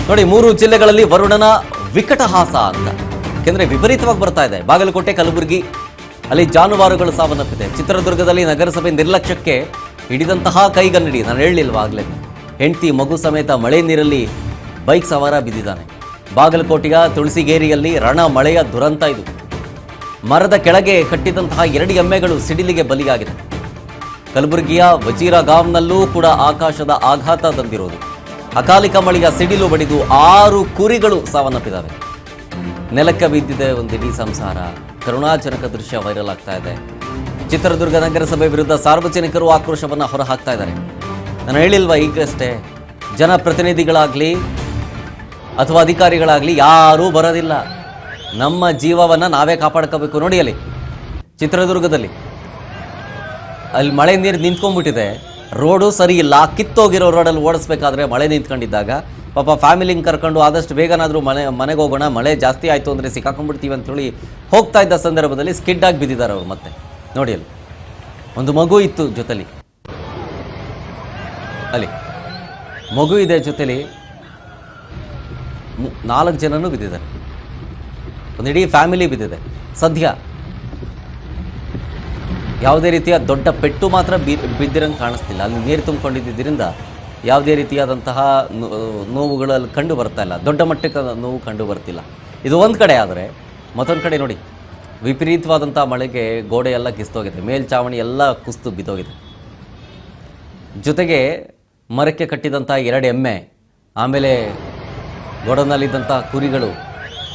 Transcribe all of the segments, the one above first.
ನೋಡಿ, 3 ಜಿಲ್ಲೆಗಳಲ್ಲಿ ವರುಣನ ವಿಕಟಹಾಸ ಅಂತ. ಯಾಕೆಂದ್ರೆ ವಿಪರೀತವಾಗಿ ಬರ್ತಾ ಇದೆ. ಬಾಗಲಕೋಟೆ, ಕಲಬುರಗಿ ಅಲ್ಲಿ ಜಾನುವಾರುಗಳು ಸಾವನ್ನಪ್ಪಿದೆ. ಚಿತ್ರದುರ್ಗದಲ್ಲಿ ನಗರಸಭೆ ನಿರ್ಲಕ್ಷ್ಯಕ್ಕೆ ಹಿಡಿದಂತಹ ಕೈಗನ್ನಡಿ. ನಾನು ಹೇಳಲಿಲ್ವಾಗಲೇ, ಹೆಂಡತಿ ಮಗು ಸಮೇತ ಮಳೆ ನೀರಲ್ಲಿ ಬೈಕ್ ಸವಾರ ಬಿದ್ದಿದ್ದಾನೆ. ಬಾಗಲಕೋಟೆಯ ತುಳಸಿಗೇರಿಯಲ್ಲಿ ರಣ ಮಳೆಯ ದುರಂತ ಇದು. ಮರದ ಕೆಳಗೆ ಕಟ್ಟಿದಂತಹ 2 ಎಮ್ಮೆಗಳು ಸಿಡಿಲಿಗೆ ಬಲಿಯಾಗಿದೆ. ಕಲಬುರಗಿಯ ವಜೀರಗಾಂವ್ನಲ್ಲೂ ಕೂಡ ಆಕಾಶದ ಆಘಾತ ತಂದಿರೋದು. ಅಕಾಲಿಕ ಮಳೆಯ ಸಿಡಿಲು ಬಡಿದು 6 ಕುರಿಗಳು ಸಾವನ್ನಪ್ಪಿದ್ದಾವೆ. ನೆಲಕ್ಕೆ ಬಿದ್ದಿದೆ ಒಂದಿಡೀ ಸಂಸಾರ. ಕರುಣಾಜನಕ ದೃಶ್ಯ ವೈರಲ್ ಆಗ್ತಾ ಇದೆ. ಚಿತ್ರದುರ್ಗ ನಗರಸಭೆ ವಿರುದ್ಧ ಸಾರ್ವಜನಿಕರು ಆಕ್ರೋಶವನ್ನು ಹೊರಹಾಕ್ತಾ ಇದ್ದಾರೆ. ನಾನು ಹೇಳಿಲ್ವಾ ಈಗಷ್ಟೇ, ಜನಪ್ರತಿನಿಧಿಗಳಾಗಲಿ ಅಥವಾ ಅಧಿಕಾರಿಗಳಾಗಲಿ ಯಾರೂ ಬರೋದಿಲ್ಲ. ನಮ್ಮ ಜೀವವನ್ನು ನಾವೇ ಕಾಪಾಡ್ಕೋಬೇಕು. ನೋಡಿ, ಅಲ್ಲಿ ಚಿತ್ರದುರ್ಗದಲ್ಲಿ ಅಲ್ಲಿ ಮಳೆ ನೀರು ನಿಂತ್ಕೊಂಡ್ಬಿಟ್ಟಿದೆ. ರೋಡು ಸರಿ ಇಲ್ಲ. ಕಿತ್ತೋಗಿರೋ ರೋಡಲ್ಲಿ ಓಡಿಸ್ಬೇಕಾದ್ರೆ ಮಳೆ ನಿಂತ್ಕೊಂಡಿದ್ದಾಗ ಪಾಪ ಫ್ಯಾಮಿಲಿಂಗ್ ಕರ್ಕೊಂಡು ಆದಷ್ಟು ಬೇಗನಾದರೂ ಮನೆಗೆ ಹೋಗೋಣ, ಮಳೆ ಜಾಸ್ತಿ ಆಯಿತು ಅಂದರೆ ಸಿಕ್ಕಾಕೊಂಡ್ಬಿಡ್ತೀವಿ ಅಂತೇಳಿ ಹೋಗ್ತಾ ಇದ್ದ ಸಂದರ್ಭದಲ್ಲಿ ಸ್ಕಿಡ್ ಆಗಿ ಬಿದ್ದಿದ್ದಾರೆ ಅವರು. ಮತ್ತೆ ನೋಡಿ, ಅಲ್ಲಿ ಒಂದು ಮಗು ಇತ್ತು ಜೊತೆಲಿ, ಅಲ್ಲಿ ಮಗು ಇದೆ ಜೊತೆಲಿ, 4 ಜನನೂ ಬಿದ್ದಿದ್ದಾರೆ. ಒಂದು ಇಡೀ ಫ್ಯಾಮಿಲಿ ಬಿದ್ದಿದೆ. ಸದ್ಯ ಯಾವುದೇ ರೀತಿಯ ದೊಡ್ಡ ಪೆಟ್ಟು ಮಾತ್ರ ಬಿದ್ದಿರಂಗೆ ಕಾಣಿಸ್ತಿಲ್ಲ. ಅಲ್ಲಿ ನೀರು ತುಂಬಿಕೊಂಡಿದ್ದರಿಂದ ಯಾವುದೇ ರೀತಿಯಾದಂತಹ ನೋವುಗಳಲ್ಲಿ ಕಂಡು ಬರ್ತಾ ಇಲ್ಲ. ದೊಡ್ಡ ಮಟ್ಟಕ್ಕೆ ನೋವು ಕಂಡು ಬರ್ತಿಲ್ಲ. ಇದು ಒಂದು ಕಡೆ. ಆದರೆ ಮತ್ತೊಂದು ಕಡೆ ನೋಡಿ, ವಿಪರೀತವಾದಂಥ ಮಳೆಗೆ ಗೋಡೆ ಎಲ್ಲ ಕಿಸ್ತೋಗಿದೆ. ಮೇಲ್ಛಾವಣಿ ಎಲ್ಲ ಕುಸಿದು ಬಿದ್ದೋಗಿದೆ. ಜೊತೆಗೆ ಮರಕ್ಕೆ ಕಟ್ಟಿದಂಥ 2 ಎಮ್ಮೆ, ಆಮೇಲೆ ಗೋಡನಲ್ಲಿದ್ದಂಥ ಕುರಿಗಳು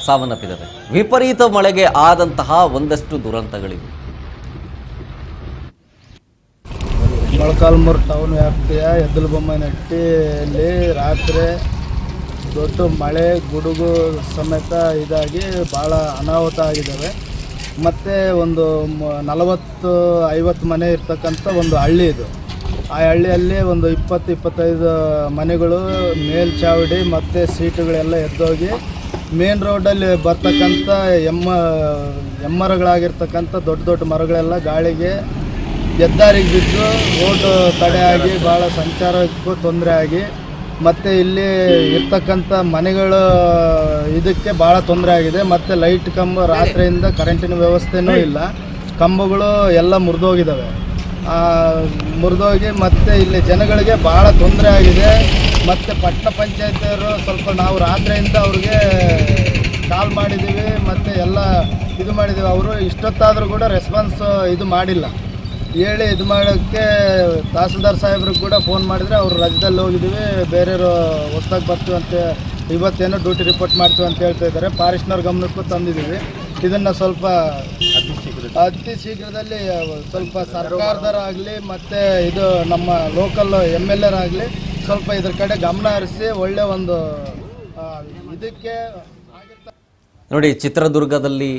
ಸಾವನ್ನಪ್ಪಿದ್ದಾವೆ. ವಿಪರೀತ ಮಳೆಗೆ ಆದಂತಹ ಒಂದಷ್ಟು ದುರಂತಗಳಿವೆ. ಮೊಳಕಾಲ್ಮೂರು ಟೌನ್ ವ್ಯಾಪ್ತಿಯ ಎದ್ದಲಬೊಮ್ಮನಹಟ್ಟಿಯಲ್ಲಿ ರಾತ್ರಿ ದೊಡ್ಡ ಮಳೆ ಗುಡುಗು ಸಮೇತ ಇದಾಗಿ ಭಾಳ ಅನಾಹುತ ಆಗಿದ್ದಾವೆ. ಮತ್ತು ಒಂದು 40-50 ಮನೆ ಇರ್ತಕ್ಕಂಥ ಒಂದು ಹಳ್ಳಿ ಇದು. ಆ ಹಳ್ಳಿಯಲ್ಲಿ ಒಂದು 20-25 ಮನೆಗಳು ಮೇಲ್ಚಾವಡಿ ಮತ್ತು ಸೀಟುಗಳೆಲ್ಲ ಎದ್ದೋಗಿ ಮೇನ್ ರೋಡಲ್ಲಿ ಬರ್ತಕ್ಕಂಥ ಎಮ್ಮರಗಳಾಗಿರ್ತಕ್ಕಂಥ ದೊಡ್ಡ ದೊಡ್ಡ ಮರಗಳೆಲ್ಲ ಗಾಳಿಗೆ ಹೆದ್ದಾರಿಗೆ ಬಿದ್ದು ರೋಡ್ ತಡೆಯಾಗಿ ಭಾಳ ಸಂಚಾರಕ್ಕೂ ತೊಂದರೆ ಆಗಿ, ಮತ್ತು ಇಲ್ಲಿ ಇರ್ತಕ್ಕಂಥ ಮನೆಗಳ ಇದಕ್ಕೆ ಭಾಳ ತೊಂದರೆ ಆಗಿದೆ. ಮತ್ತು ಲೈಟ್ ಕಂಬ, ರಾತ್ರಿಯಿಂದ ಕರೆಂಟಿನ ವ್ಯವಸ್ಥೆನೂ ಇಲ್ಲ. ಕಂಬಗಳು ಎಲ್ಲ ಮುರಿದೋಗಿದ್ದಾವೆ. ಮುರಿದೋಗಿ ಮತ್ತು ಇಲ್ಲಿ ಜನಗಳಿಗೆ ಭಾಳ ತೊಂದರೆ ಆಗಿದೆ. ಮತ್ತು ಪಟ್ಟಣ ಪಂಚಾಯತಿಯವರು ಸ್ವಲ್ಪ ನಾವು ರಾತ್ರಿಯಿಂದ ಅವ್ರಿಗೆ ಕಾಲ್ ಮಾಡಿದ್ದೀವಿ ಮತ್ತು ಎಲ್ಲ ಇದು ಮಾಡಿದ್ದೀವಿ. ಅವರು ಇಷ್ಟೊತ್ತಾದರೂ ಕೂಡ ರೆಸ್ಪಾನ್ಸ್ ಇದು ಮಾಡಿಲ್ಲ. ಹೇಳಿ ಇದು ಮಾಡೋಕ್ಕೆ ತಹಸೀಲ್ದಾರ್ ಸಾಹೇಬ್ರಿಗೆ ಕೂಡ ಫೋನ್ ಮಾಡಿದರೆ ಅವರು ರಜದಲ್ಲಿ ಹೋಗಿದ್ದೀವಿ, ಬೇರೆಯವರು ಹೊಸ್ದಾಗಿ ಬರ್ತೀವಿ ಅಂತ, ಇವತ್ತೇನೋ ಡ್ಯೂಟಿ ರಿಪೋರ್ಟ್ ಮಾಡ್ತೀವಿ ಅಂತ ಹೇಳ್ತಾ ಇದ್ದಾರೆ. ಫಾರೆಸ್ಟ್ನವ್ರ ಗಮನಕ್ಕೂ ತಂದಿದ್ದೀವಿ. ಇದನ್ನು ಸ್ವಲ್ಪ ಅತಿ ಶೀಘ್ರದಲ್ಲಿ ಸ್ವಲ್ಪ ಸರ್ಕಾರದವರಾಗಲಿ ಮತ್ತು ಇದು ನಮ್ಮ ಲೋಕಲ್ MLA ಆಗಲಿ ಸ್ವಲ್ಪ ಇದ್ರ ಕಡೆ ಗಮನ ಹರಿಸಿ ಒಳ್ಳೆ ಒಂದು ಇದಕ್ಕೆ. ನೋಡಿ, ಚಿತ್ರದುರ್ಗದಲ್ಲಿ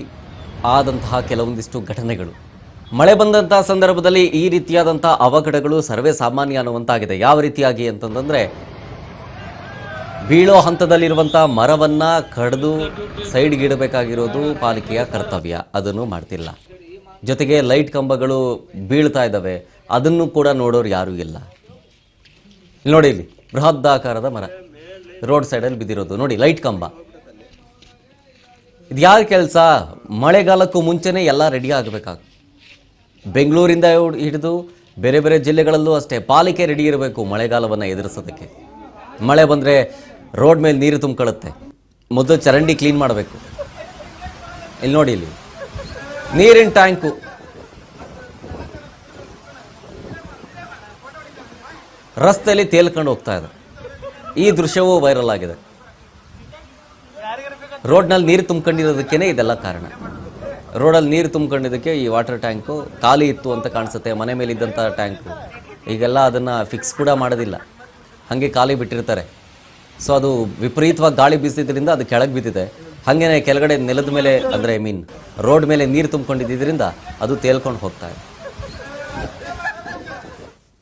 ಆದಂತಹ ಕೆಲವೊಂದಿಷ್ಟು ಘಟನೆಗಳು, ಮಳೆ ಬಂದಂಥ ಸಂದರ್ಭದಲ್ಲಿ ಈ ರೀತಿಯಾದಂಥ ಅವಘಡಗಳು ಸರ್ವೇ ಸಾಮಾನ್ಯ ಅನ್ನುವಂತಾಗಿದೆ. ಯಾವ ರೀತಿಯಾಗಿ ಅಂತಂದರೆ, ಬೀಳೋ ಹಂತದಲ್ಲಿರುವಂಥ ಮರವನ್ನು ಕಡಿದು ಸೈಡ್ಗೆ ಇಡಬೇಕಾಗಿರೋದು ಪಾಲಿಕೆಯ ಕರ್ತವ್ಯ. ಅದನ್ನು ಮಾಡ್ತಿಲ್ಲ. ಜೊತೆಗೆ ಲೈಟ್ ಕಂಬಗಳು ಬೀಳ್ತಾ ಇದ್ದಾವೆ, ಅದನ್ನು ಕೂಡ ನೋಡೋರು ಯಾರೂ ಇಲ್ಲ. ಇಲ್ಲಿ ನೋಡಿ, ಇಲ್ಲಿ ಬೃಹದಾಕಾರದ ಮರ ರೋಡ್ ಸೈಡಲ್ಲಿ ಬಿದ್ದಿರೋದು ನೋಡಿ, ಲೈಟ್ ಕಂಬ. ಇದು ಯಾರ ಕೆಲಸ? ಮಳೆಗಾಲಕ್ಕೂ ಮುಂಚೆನೇ ಎಲ್ಲ ರೆಡಿ ಆಗಬೇಕಾಗ. ಬೆಂಗಳೂರಿಂದ ಹಿಡಿದು ಬೇರೆ ಬೇರೆ ಜಿಲ್ಲೆಗಳಲ್ಲೂ ಅಷ್ಟೇ ಪಾಲಿಕೆ ರೆಡಿ ಇರಬೇಕು ಮಳೆಗಾಲವನ್ನು ಎದುರಿಸೋದಕ್ಕೆ. ಮಳೆ ಬಂದರೆ ರೋಡ್ ಮೇಲೆ ನೀರು ತುಂಬಿಕೊಳ್ಳುತ್ತೆ, ಮೊದಲು ಚರಂಡಿ ಕ್ಲೀನ್ ಮಾಡಬೇಕು. ಇಲ್ಲಿ ನೋಡಿ, ಇಲ್ಲಿ ನೀರಿನ ಟ್ಯಾಂಕು, ರಸ್ತೆಯಲ್ಲಿ ತೇಲ್ಕೊಂಡು ಹೋಗ್ತಾ ಇದೆ. ಈ ದೃಶ್ಯವೂ ವೈರಲ್ ಆಗಿದೆ. ರೋಡ್ನಲ್ಲಿ ನೀರು ತುಂಬಿಕೊಂಡಿರೋದಕ್ಕೇ ಇದೆಲ್ಲ ಕಾರಣ. ರೋಡಲ್ಲಿ ನೀರು ತುಂಬಿಕೊಂಡಿದ್ದಕ್ಕೆ ಈ ವಾಟರ್ ಟ್ಯಾಂಕು ಖಾಲಿ ಇತ್ತು ಅಂತ ಕಾಣಿಸುತ್ತೆ. ಮನೆ ಮೇಲಿದ್ದಂಥ ಟ್ಯಾಂಕು ಈಗೆಲ್ಲ ಅದನ್ನು ಫಿಕ್ಸ್ ಕೂಡ ಮಾಡೋದಿಲ್ಲ, ಹಾಗೆ ಖಾಲಿ ಬಿಟ್ಟಿರ್ತಾರೆ. ಸೊ ಅದು ವಿಪರೀತವಾಗಿ ಗಾಳಿ ಬೀಸಿದ್ರಿಂದ ಅದು ಕೆಳಗೆ ಬಿದ್ದಿದೆ. ಹಾಗೇನೆ ಕೆಳಗಡೆ ನೆಲದ ಮೇಲೆ, ಅಂದರೆ ರೋಡ್ ಮೇಲೆ ನೀರು ತುಂಬಿಕೊಂಡಿದ್ದರಿಂದ ಅದು ತೇಲ್ಕೊಂಡು ಹೋಗ್ತಾ ಇದೆ.